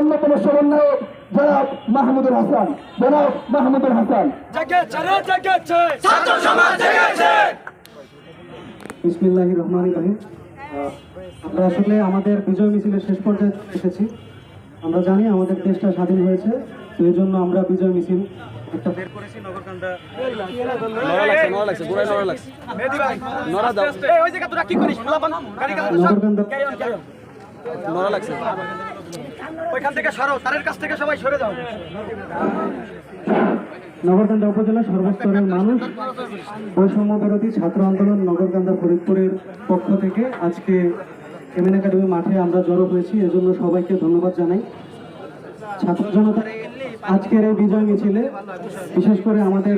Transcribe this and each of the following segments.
অন্যতম সমন্বয়ক জনাব মাহমুদুল হাসান। বিসমিল্লাহির রহমানির রহিম। আমরা আসলে আমাদের বিজয় মিছিলের শেষ পর্যায়ে এসেছি। আমরা জানি আমাদের দেশটা স্বাধীন হয়েছে, তো এই জন্য আমরা বিজয় মিছিল একটা বের করেছি। নগরকান্দা নগরকান্দা উপজেলা সর্বস্তরের মানুষ বৈষম্য বিরোধী ছাত্র আন্দোলন নগরকান্দা ফরিদপুরের পক্ষ থেকে আজকে এমএন একাডেমি মাঠে আমরা জড়ো হয়েছি। এজন্য সবাইকে ধন্যবাদ জানাই। ছাত্র জনতার আজকের এই বিজয় মিছিলে বিশেষ করে আমাদের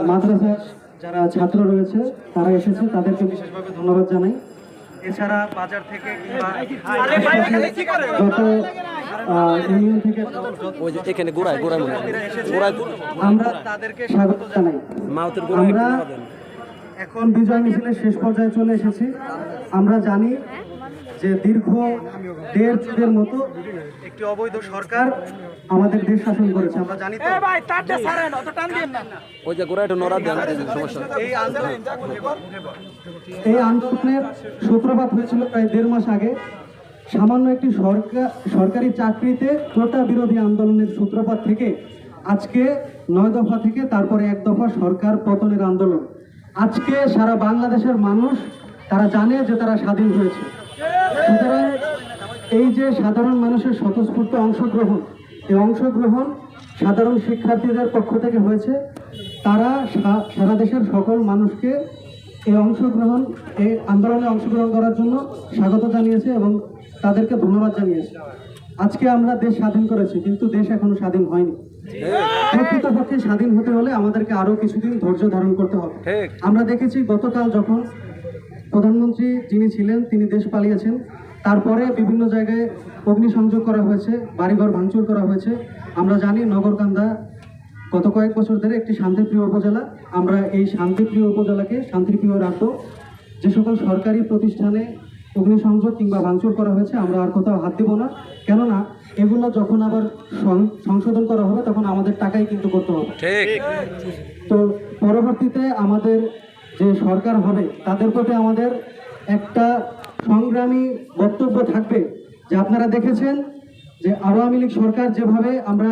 মাদ্রাসার যারা ছাত্র রয়েছে তারা এসেছে, তাদেরকে বিশেষভাবে ধন্যবাদ জানাই। এছাড়া বাজার থেকে যত ইউনিয়ন থেকে আমরা তাদেরকে স্বাগত জানাই। আমরা এখন বিজয় মিছিলের শেষ পর্যায়ে চলে এসেছি। আমরা জানি যে দীর্ঘ 1.5 যুগের মতো একটি অবৈধ সরকার আমাদের দেশ শাসন করেছে। আমরা জানি এই আন্দোলনের সূত্রপাত হয়েছিল প্রায় 1.5 মাস আগে। সামান্য একটি সরকারি চাকরিতে কোটা বিরোধী আন্দোলনের সূত্রপাত থেকে আজকে 9 দফা থেকে তারপরে 1 দফা সরকার পতনের আন্দোলন। আজকে সারা বাংলাদেশের মানুষ তারা জানে যে তারা স্বাধীন হয়েছে। সুতরাং এই যে সাধারণ মানুষের স্বতঃস্ফূর্ত অংশগ্রহণ, এই অংশগ্রহণ সাধারণ শিক্ষার্থীদের পক্ষ থেকে হয়েছে। তারা সারা দেশের সকল মানুষকে এই আন্দোলনে অংশগ্রহণ করার জন্য স্বাগত জানিয়েছে এবং তাদেরকে ধন্যবাদ জানিয়েছে। আজকে আমরা দেশ স্বাধীন করেছি, কিন্তু দেশ এখনো স্বাধীন হয়নি। প্রকৃতপক্ষে স্বাধীন হতে হলে আমাদেরকে আরো কিছুদিন ধৈর্য ধারণ করতে হবে। আমরা দেখেছি গতকাল যখন প্রধানমন্ত্রী যিনি ছিলেন তিনি দেশ পালিয়েছেন, তারপরে বিভিন্ন জায়গায় অগ্নিসংযোগ করা হয়েছে, বাড়িঘর ভাঙচুর করা হয়েছে। আমরা জানি নগরকান্দা গত কয়েক বছর ধরে একটি শান্তিপ্রিয় উপজেলা। আমরা এই শান্তিপ্রিয় উপজেলাকে শান্তিপ্রিয় রাখবো। যে সকল সরকারি প্রতিষ্ঠানে অগ্নিসংযোগ কিংবা ভাঙচুর করা হয়েছে আমরা আর কোথাও হাত দেব না, কেননা এগুলো যখন আবার সংশোধন করা হবে তখন আমাদের টাকাই কিন্তু করতে হবে। তো পরবর্তীতে আমাদের যে সরকার হবে তাদের প্রতি আমাদের একটা সংগ্রামী বক্তব্য থাকবে যে আপনারা দেখেছেন যে আওয়ামী লীগ সরকার যেভাবে আমরা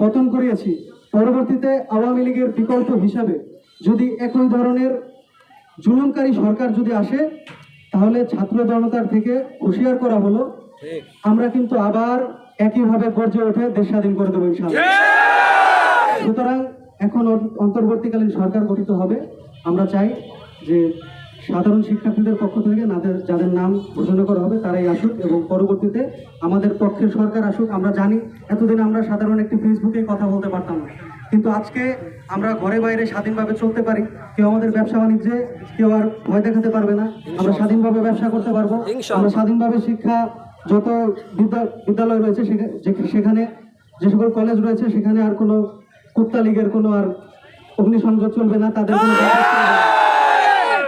পতন করিয়েছি, পরবর্তীতে আওয়ামী লীগের বিকল্প হিসাবে যদি একই ধরনের জুলুমকারী সরকার যদি আসে তাহলে ছাত্র জনতার থেকে হুঁশিয়ার করা হলো আমরা কিন্তু আবার একইভাবে গর্জে উঠে দেশ স্বাধীন করে দেবো ইনশাআল্লাহ। সুতরাং এখন অন্তর্বর্তীকালীন সরকার গঠিত হবে। আমরা চাই যে সাধারণ শিক্ষার্থীদের পক্ষ থেকে যাদের নাম ঘোষণা করা হবে তারাই আসুক এবং পরবর্তীতে আমাদের পক্ষের সরকার আসুক। আমরা জানি এতদিন আমরা সাধারণ একটি ফেসবুকে কথা বলতে পারতাম না, কিন্তু আজকে আমরা ঘরে বাইরে স্বাধীনভাবে চলতে পারি। কেউ আমাদের ব্যবসা বাণিজ্যে কেউ আর ভয় দেখাতে পারবে না। আমরা স্বাধীনভাবে ব্যবসা করতে পারবো। আমরা স্বাধীনভাবে শিক্ষা যত বিদ্যালয় রয়েছে সেখানে যে সকল কলেজ রয়েছে সেখানে আর কোনো কুত্তা লীগের কোনো আর অগ্নিসংযোগ চলবে না, তাদের কোনো।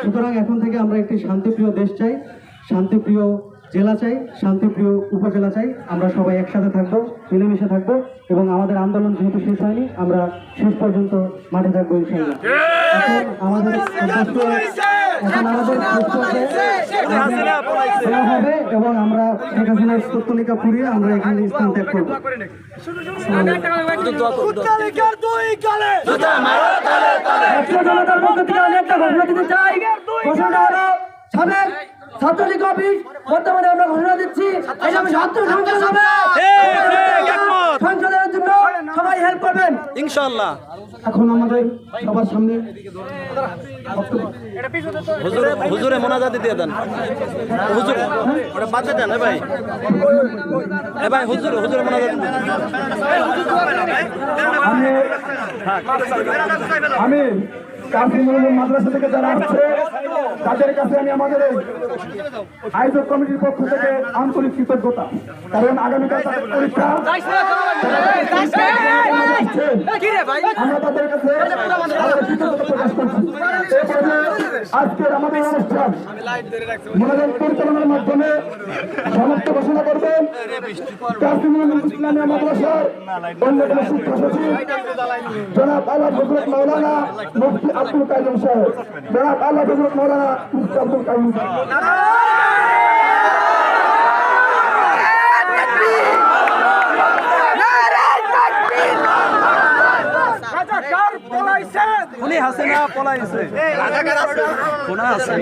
সুতরাং এখন থেকে আমরা একটি শান্তিপ্রিয় দেশ চাই, শান্তিপ্রিয় জেলা চাই, শান্তিপ্রিয় উপজেলা চাই। আমরা সবাই একসাথে থাকবো, মিলেমিশে থাকবো এবং আমাদের আন্দোলন যেহেতু শেষ হয়নি আমরা শেষ পর্যন্ত মাঠে থাকবো ইনশাআল্লাহ। এখন আমাদের হবে এবং আমরা শেখ হাসিনার তত্ত্বলিকা পুড়িয়ে আমরা এখানে স্থান ত্যাগ করবো। ছাত্রলীগ অফিস বর্তমানে আমরা ঘোষণা দিচ্ছি সংসদের জন্য সবাই হেল্প করবেন ইনশাআল্লাহ। এখন আমাদের সবার সামনে হুজুরে মোনাজাত দিয়ে দেন। হুজুর ওটা বাঁচে দেন ভাই, ভাই হুজুরে মোনাজাত দেন। আমি কাশিমুল মাদ্রাসা থেকে যারা আসছে তাদের কাছে আমি আমাদের এই আয়োজক কমিটির পক্ষ থেকে আন্তরিক কৃতজ্ঞতা, কারণ আগামীকাল তাদের পরীক্ষা। আমরা তাদের কাছে কৃতজ্ঞতা প্রকাশ করছি। এরপরে আজকের আমাদের অনুষ্ঠান মনোনয়ন পরিচালনার মাধ্যমে সমাপ্ত ঘোষণা করবেন কাসিমুল ইসলামিয়া মাদ্রাসার অন্যতম শিক্ষা সচিব জনাব আলা হযরত মাওলানা মুফতি আব্দুল কাইয়ুম সাহেব। জনাব আলা হযরত মাওলানা মুফতি আব্দুল কাইয়ুম সাহেব। উনি হাসিনা পলাইছে কোনা আছে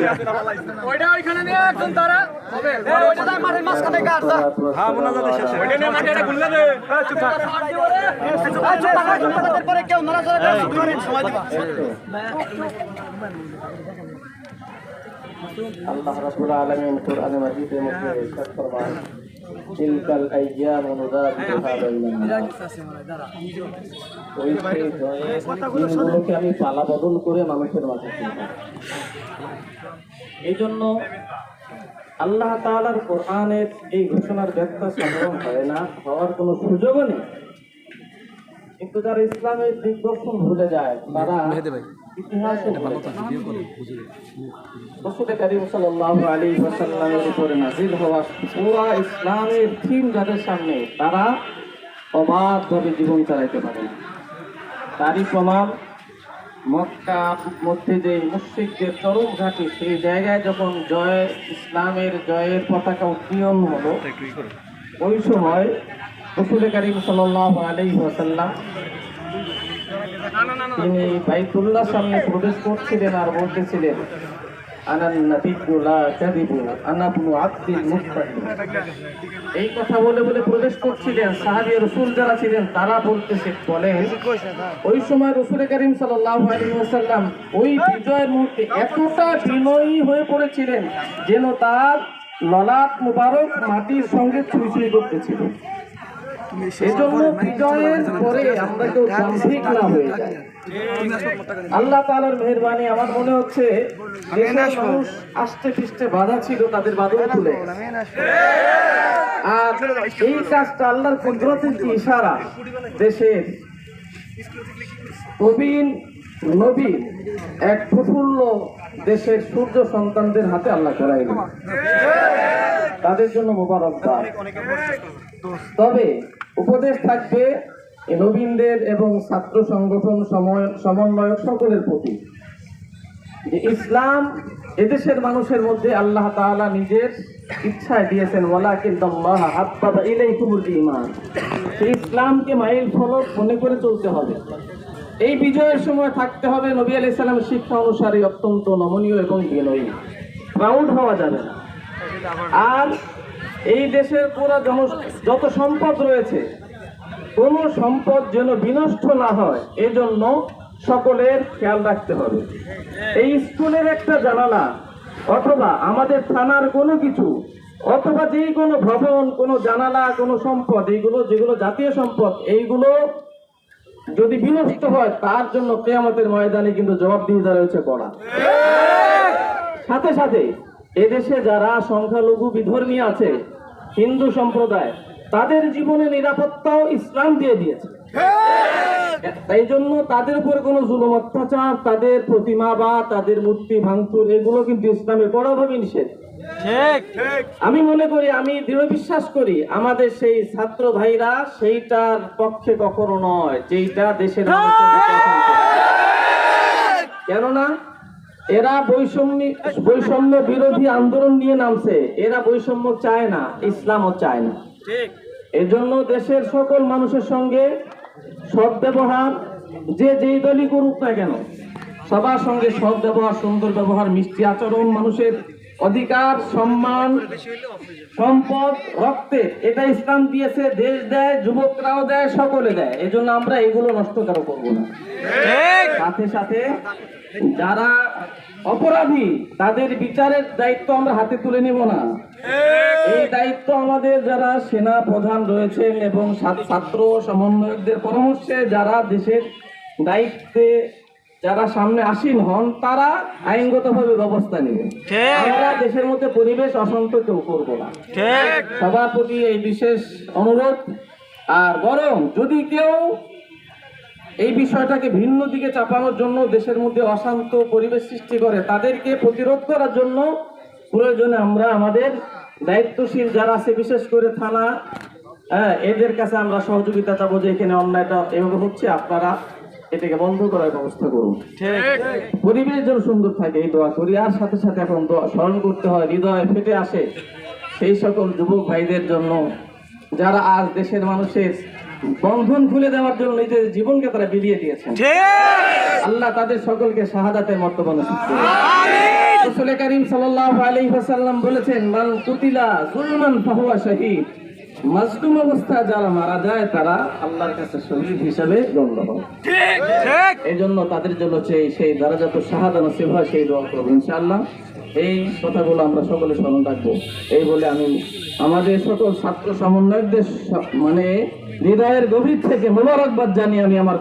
ওইটা ওইখানে নিয়ে একজন তারা হবে ওইটা তার মাঠের মাঝখানে কাটছে হ্যাঁ মোনাজাত শেষ ওইটা নিয়ে মাঠে এটা গুল্লা দে চুপ থাক চুপ থাক পরে কেউ নড়াচড়া করে চুপ করেন সময় দিবা আল্লাহ রাব্বুল আলামিন কোরআনে মাজিদের মধ্যে ইরশাদ ফরমান তিলকাল আইয়ামু নুদাবিলুহা বাইনান নাস। ওই দিনগুলোকে আমি পালা বদল করে মানুষের মাঝে দিলাম। এই জন্য আল্লাহ তাআলার কোরআনের এই ঘোষণার ব্যাখ্যা সাধারণ হয় না, হওয়ার কোনো সুযোগও নেই। কিন্তু যারা ইসলামের দিগদর্শন ভুলে যায় তারা ইতিহাসে রাসূল কারীম সাল্লাল্লাহু আলাইহি ওয়াসাল্লামের উপরে নাযিল হওয়া পুরো ইসলামের থিম যাদের সামনে, তারা অবাধভাবে জীবন চালাইতে পারে না। তারই প্রমাণ মক্কার মধ্যে যে মুশরিকদের চরম ঘাঁটি, সেই জায়গায় যখন ইসলামের জয়ের পতাকা উত্তোলন হলো, ওই সময় রাসূল কারীম সাল্লাল্লাহু আলাইহি ওয়াসাল্লাম তিনি বাইতুল্লাহ সামনে প্রবেশ করছিলেন আর বলতেছিলেন আনান নাবিয়্যু লা কাযিবু আনা ইবনু আব্দুল মুত্তালিব। এই কথা বলে বলে প্রবেশ করছিলেন। সাহাবী রাসূল যারা ছিলেন তারা বলেন ওই সময় রাসূল কারীম সাল্লাল্লাহু আলাইহি ওয়াসাল্লাম ওই বিজয়ের মুহূর্তে এতটা বিনয়ী হয়ে পড়েছিলেন যেন তার ললাট মুবারক মাটির সঙ্গে ছুঁই করতেছিল। এজন্য বিজয়ের পরে আমরা কেউ দাম্ভিক না হয়ে যাই। আল্লাহ তাআলার মেহেরবানি, আমার মনে হচ্ছে দেশের মানুষ আস্তে পিষ্টে বাধা ছিল, তাদের বাধা খুলে আর এই কাজটা আল্লাহর কুদরতের কি ইশারা, দেশের প্রবীণ নবী এক প্রফুল্ল দেশের সূর্য সন্তানদের হাতে আল্লাহ করাইল, তাদের জন্য মোবারকবাদ। তবে উপদেশ থাকবে নবীনদের এবং ছাত্র সংগঠন সমন্বয়ক সকলের প্রতি যে ইসলাম এদেশের মানুষের মধ্যে আল্লাহ তাআলা নিজের ইচ্ছায় দিয়েছেন, ওয়ালাকিন্নাল্লাহ হাব্বাবা ইলাইকুমুল ঈমান। সেই ইসলামকে মাইল ফলক মনে করে চলতে হবে। এই বিজয়ের সময় থাকতে হবে নবী আলাইহিস সালামের শিক্ষা অনুসারে অত্যন্ত নমনীয় এবং বিনয়ী, প্রাউড হওয়া যাবে না। আর এই দেশের পুরো যত সম্পদ রয়েছে, কোন সম্পদ যেন বিনষ্ট না হয়, এজন্য সকলের খেয়াল রাখতে হবে। এই স্কুলের একটা জানালা অথবা আমাদের থানার কোনো কিছু অথবা যেই কোনো ভবন, কোনো জানালা, কোনো সম্পদ, এইগুলো যেগুলো জাতীয় সম্পদ, এইগুলো যদি বিনষ্ট হয় তার জন্য কিয়ামতের ময়দানে কিন্তু জবাবদিহিতা রয়েছে কড়া। সাথে সাথে এদেশে যারা সংখ্যালঘু বিধর্মী আছে, হিন্দু সম্প্রদায়, তাদের জীবনে নিরাপত্তাও ইসলাম দিয়ে দিয়েছে। তাই জন্য তাদের উপর কোনো জুলুম অত্যাচার, তাদের প্রতিমা বা তাদের মূর্তি ভাঙচুর, এগুলো কিন্তু ইসলামে কড়াভাবে নিষেধ। আমি মনে করি, আমি দৃঢ় বিশ্বাস করি আমাদের সেই ছাত্র ভাইরা সেইটার পক্ষে কখনো নয় যেইটা দেশের কেননা এরা বৈষম্য বিরোধী আন্দোলন নিয়ে নামছে। এরা বৈষম্য চায় না, ইসলামও চায় না। এজন্য দেশের সকল মানুষের সঙ্গে সৎ ব্যবহার, যে যেই দলই করুক না কেন, সবার সঙ্গে সৎ ব্যবহার, সুন্দর ব্যবহার, মিষ্টি আচরণ, মানুষের অধিকার, সম্মান, সম্পদ, রক্তে, এটা ইসলাম দিয়েছে। দেশ দেয়, যুবকরাও দেয়, সকলে দেয়। এজন্য আমরা এগুলো নষ্ট কারো করবো না। সাথে সাথে যারা অপরাধী তাদের বিচারের দায়িত্ব আমরা হাতে তুলে নেব না। এই দায়িত্ব আমাদের যারা সেনা প্রধান রয়েছেন এবং ছাত্র সমন্বয়কদের পরামর্শে যারা দেশের দায়িত্বে যারা সামনে আসীন হন তারা আইনগতভাবে ব্যবস্থা নেবে। আমরা দেশের মধ্যে পরিবেশ অশান্ত কেউ করবো না। সবার প্রতি এই বিশেষ অনুরোধ। আর বরং যদি কেউ এই বিষয়টাকে ভিন্ন দিকে চাপানোর জন্য দেশের মধ্যে অশান্ত পরিবেশ সৃষ্টি করে, তাদেরকে প্রতিরোধ করার জন্য প্রয়োজনে আমরা আমাদের দায়িত্বশীল যারা আছে, বিশেষ করে থানা, এদের কাছে আমরা সহযোগিতা চাবো যে এখানে অন্যায়টা এভাবে হচ্ছে, আপনারা এটাকে বন্ধ করার ব্যবস্থা করুন। পরিবেশ যেন সুন্দর থাকে এই দোয়া করি। আর সাথে সাথে এখন দোয়া স্মরণ করতে হয়, হৃদয়ে ফেটে আসে সেই সকল যুবক ভাইদের জন্য যারা আজ দেশের মানুষের বন্ধন খুলে দেওয়ার জন্য নিজের জীবনকে তারা বিলিয়ে দিয়েছেন। আল্লাহ তাদের সকলকে শাহাদাতের মর্তবা নসিব করুন। রাসূল করিম সাল্লাল্লাহু আলাইহি ওয়াসাল্লাম বলেছেন, মান কুতিলা যুলমান ফাহুয়া শাহীদ। মাজলুম অবস্থায় যারা মারা যায় তারা আল্লাহর কাছে শহীদ হিসেবে গণ্য হয়। এই জন্য তাদের জন্য সেই দারাজাত শাহাদা নসিব হয়, সেই দোয়া করব ইনশাআল্লাহ। এই কথাগুলো আমরা সকলে স্মরণ রাখবো। এই বলে আমি আমাদের সকল ছাত্র সমন্বয়কদের মানে হৃদয়ের গভীর থেকে মোবারকবাদ জানিয়ে আমি আমার